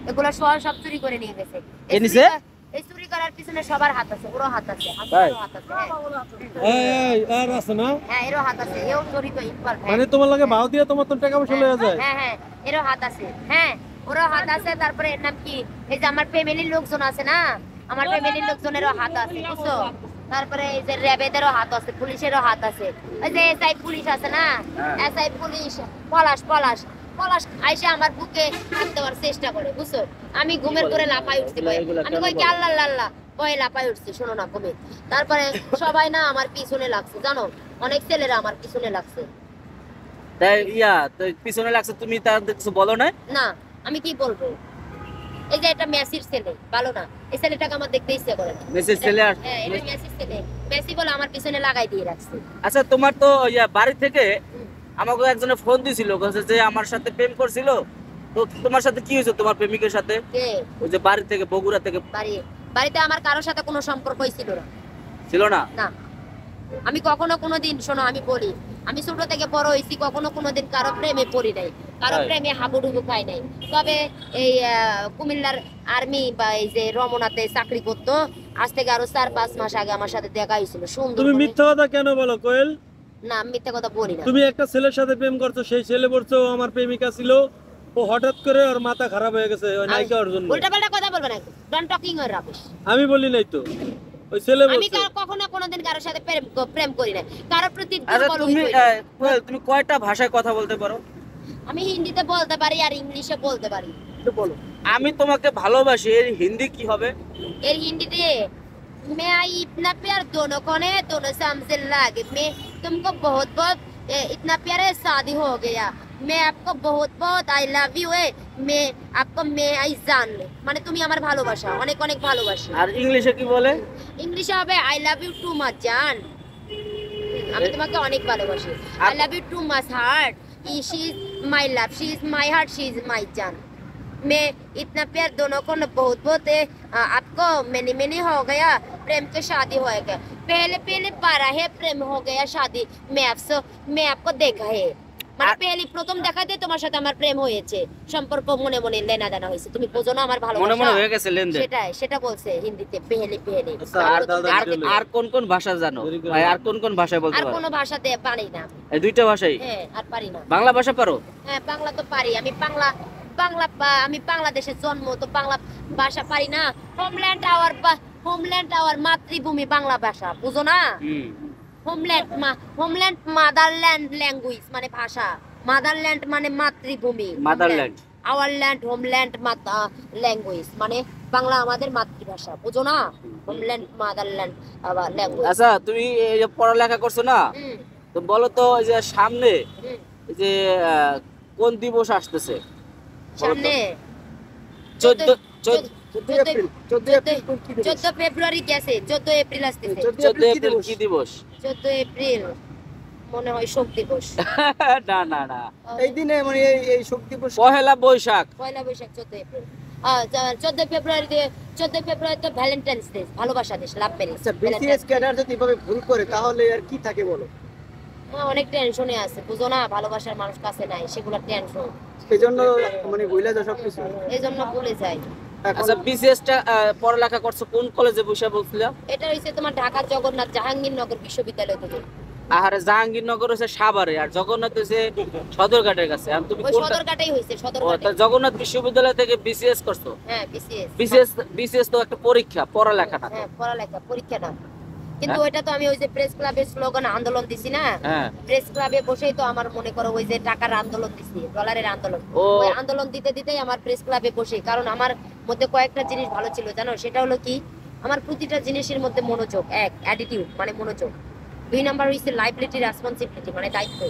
এগুলো সব চুরি করে নিয়ে গেছে। কে নিছে? এই চুরি করার পিছনে সবার হাত আছে, ওরও হাত আছে, ভাই। হাত আছে। এই আর আছে না হ্যাঁ, এরও হাত আছে, এও জড়িত ইকবাল ভাই। মানে তোমার লাগে ভাও দিয়ে তোমার তো টাকা পয়সা লয়ে যায়। হ্যাঁ হ্যাঁ, এরও হাত আছে। হ্যাঁ, ওরও হাত আছে। তারপরে এর নাম কি, এই যে আমার ফ্যামিলির লোকজন আছে না, আমার ফ্যামিলির লোকজনেরও হাত আছে, বুঝছো? তারপরে এই যে র্যাবেদেরও হাত আছে, পুলিশেরও হাত আছে। ওই যে এসআই পুলিশ আছে না, এসআই পুলিশ পলাশ পলাশ পলাশ আইসা আমার বুকে হাত দেওয়ার চেষ্টা করে, বুঝছো? আমি ঘুমের করে লাফাই উঠছি ভয়ে। আমি কই কি আল্লাহ আল্লাহ ভয়ে লাফাই উঠছি, শোনো না ঘুমে। তারপরে সবাই না আমার পিছনে লাগছে, জানো, অনেক ছেলেরা আমার পিছনে লাগছে। তাই তো পিছনে লাগছে, তুমি তার কিছু বলো না? না, আমি কি বলবো? এই যে এটা মেসির ছেলে, ভালো না? এই ছেলেটাকে আমার দেখতে ইচ্ছে করে না। মেসির ছেলে? হ্যাঁ, এটা মেসির ছেলে। মেসি বলে আমার পিছনে লাগাই দিয়ে রাখছে। আচ্ছা, তোমার তো বাড়ি থেকে আমাকে একজনে ফোন দিছিল, বলছে যে আমার সাথে প্রেম করছিল। তো তোমার সাথে কি হয়েছে, তোমার প্রেমিকের সাথে? কে? ওই যে বাড়ি থেকে, বগুড়া থেকে। বাড়িতে আমার কারোর সাথে কোনো সম্পর্কই ছিল না। ছিল না? না, আমি কখনো কোনোদিন, শোনো আমি বলি, আমি ছোট থেকে বড় হয়েছি, কখনো কোনোদিন কারো প্রেমে পড়ি নাই, কারো প্রেমে হাবুডুবু খাই নাই। তবে এই কুমিল্লার আর্মি বা এই যে রমনাতে চাকরি করতো, আজ থেকে আরো 4-5 মাস আগে আমার সাথে দেখা হয়েছিল। সুন্দর। তুমি মিথ্যা কথা কেন বলো কোয়েল? না, আমি মিথ্যা কথা বলি না। তুমি একটা ছেলের সাথে প্রেম করছো, সেই ছেলে বলছো ও আমার প্রেমিকা ছিল, ও হঠাৎ করে ওর মাথা খারাপ হয়ে গেছে ওই নায়িকা ওর জন্য। উল্টাপাল্টা কথা বলবে না, ডোন্ট টকিং অর রাবিশ। আমি বলি নাই তো, ওই ছেলে আমি বলছে। কখনো কোনোদিন কারোর সাথে প্রেম করি না, কারোর প্রতি আচ্ছা, দুর্বল তুমি হই নাই। কোয়েল, তুমি কয়টা ভাষায় কথা বলতে পারো? আমি হিন্দিতে বলতে পারি আর ইংলিশে বলতে পারি। একটু বলো। আমি তোমাকে ভালোবাসি, এর হিন্দি কি হবে? এর হিন্দিতে मैं आई इतना प्यार दोनों को ने दोनों से हमसे लागे, मैं तुमको बहुत बहुत इतना प्यार है, शादी हो गया, मैं आपको बहुत बहुत आई लव यू है, मैं आपको मैं आई जान মানে তুমি আমার ভালোবাসা, অনেক অনেক ভালোবাসি। আর ইংলিশে কি বলে? ইংলিশে হবে I love you too much জান, আমি তোমাকে অনেক ভালোবাসি। I love you too much heart, she is my love, she is my heart, she is my जान, मैं इतना प्यार दोनों को न बहुत बहुत है, आपको मैंने मैंने हो गया, प्रेम के शादी हो गया, पहले पहले पारा है प्रेम हो गया शादी, मैं आपको देखा है, মানে পেলি প্রথম দেখাতে তোমার সাথে আমার প্রেম হয়েছে, সম্পর্ক মনে মনে লেনা দেনা হয়েছে, তুমি বোঝো না আমার ভালোবাসা মনে মনে হয়ে গেছে লেনদেন। সেটা বলছে হিন্দিতে পেহলি পেহলি। আর কোন কোন ভাষা জানো ভাই? আর কোন কোন ভাষায় বলতে আর পারো? কোনো ভাষাতে পারি না। এই দুইটা ভাষাই? হ্যাঁ, আর পারি না। বাংলা ভাষা পারো? হ্যাঁ, বাংলা তো পারি, আমি আমি বাংলাদেশে জন্ম, তো বাংলা ভাষা পারি না। হোমল্যান্ড আওয়ার মাতৃভূমি বাংলা ভাষা, বুঝো না? হোমল্যান্ড মাদারল্যান্ড ল্যাঙ্গুয়েজ মানে ভাষা, মাদারল্যান্ড মানে মাতৃভূমি, motherland. Our land homeland language মানে বাংলা আমাদের মাতৃভাষা, বুঝো না? হোমল্যান্ড মাদারল্যান্ড আবার ল্যাঙ্গুয়েজ। আচ্ছা, তুমি এই যে পড়ালেখা করছো না, তো বলো তো এই যে সামনে এই যে কোন দিবস আসতেছে সামনে? 14 ফেব্রুয়ারি গেছে, 14 এপ্রিল আসতেছে। 14 এপ্রিল কি দিবস? 14 এপ্রিল মনে হয় শোক দিবস। না না না, এই দিনে মানে এই শোক দিবস পহেলা বৈশাখ। পয়লা বৈশাখ 14 এপ্রিল। 14 ফেব্রুয়ারি তো ভ্যালেন্টাইন্স ডে, ভালোবাসা দেশ, লাভ ম্যারেজ। আচ্ছা, বিসিএস ক্যাডার যদি এভাবে ভুল করে তাহলে আর কি থাকে বলো? অনেক টেনশনে আছে, বুঝো না? ভালোবাসার মানুষ কাছে নাই, সেগুলো টেনশন, সেজন্য মানে ভুলে যাও সবকিছু। এইজন্য ভুলে যাই। আচ্ছা, বিসিএস টা পড়ালেখা করছো কোন কলেজে বসে বলছিলা? এটা হইছে তোমার ঢাকা জগন্নাথ জাহাঙ্গীরনগর বিশ্ববিদ্যালয় থেকে। আহারে, জাহাঙ্গীরনগর হচ্ছে সাভারে, আর জগন্নাথ হচ্ছে সদরঘাটের কাছে। আর তুমি ওই কোনটা? সদরঘাটেই হইছে, ও, সদরঘাটে। তা জগন্নাথ বিশ্ববিদ্যালয় থেকে বিসিএস করছো? হ্যাঁ, বিসিএস। বিসিএস তো একটা পরীক্ষা, পড়ালেখা না। হ্যাঁ, পড়ালেখা, পরীক্ষা না। কিন্তু ওইটা তো আমি ওই যে প্রেস ক্লাবের স্লোগান আন্দোলন দিছি না, হ্যাঁ। প্রেস ক্লাবে বসেই তো আমার মনে করো ওই যে টাকার আন্দোলন দিছি, ডলারের আন্দোলন। ও। ওই আন্দোলন দিতে দিতেই আমার প্রেস ক্লাবে বসে, কারণ আমার মধ্যে কয়েকটা জিনিস ভালো ছিল, জানো? সেটা হলো কি, আমার প্রতিটা জিনিসের মধ্যে মনোযোগ, এক অ্যাটিটিউড মানে মনোযোগ, 2 নাম্বার হইছে লাইবিলিটি রেসপন্সিবিলিটি মানে দায়িত্ব।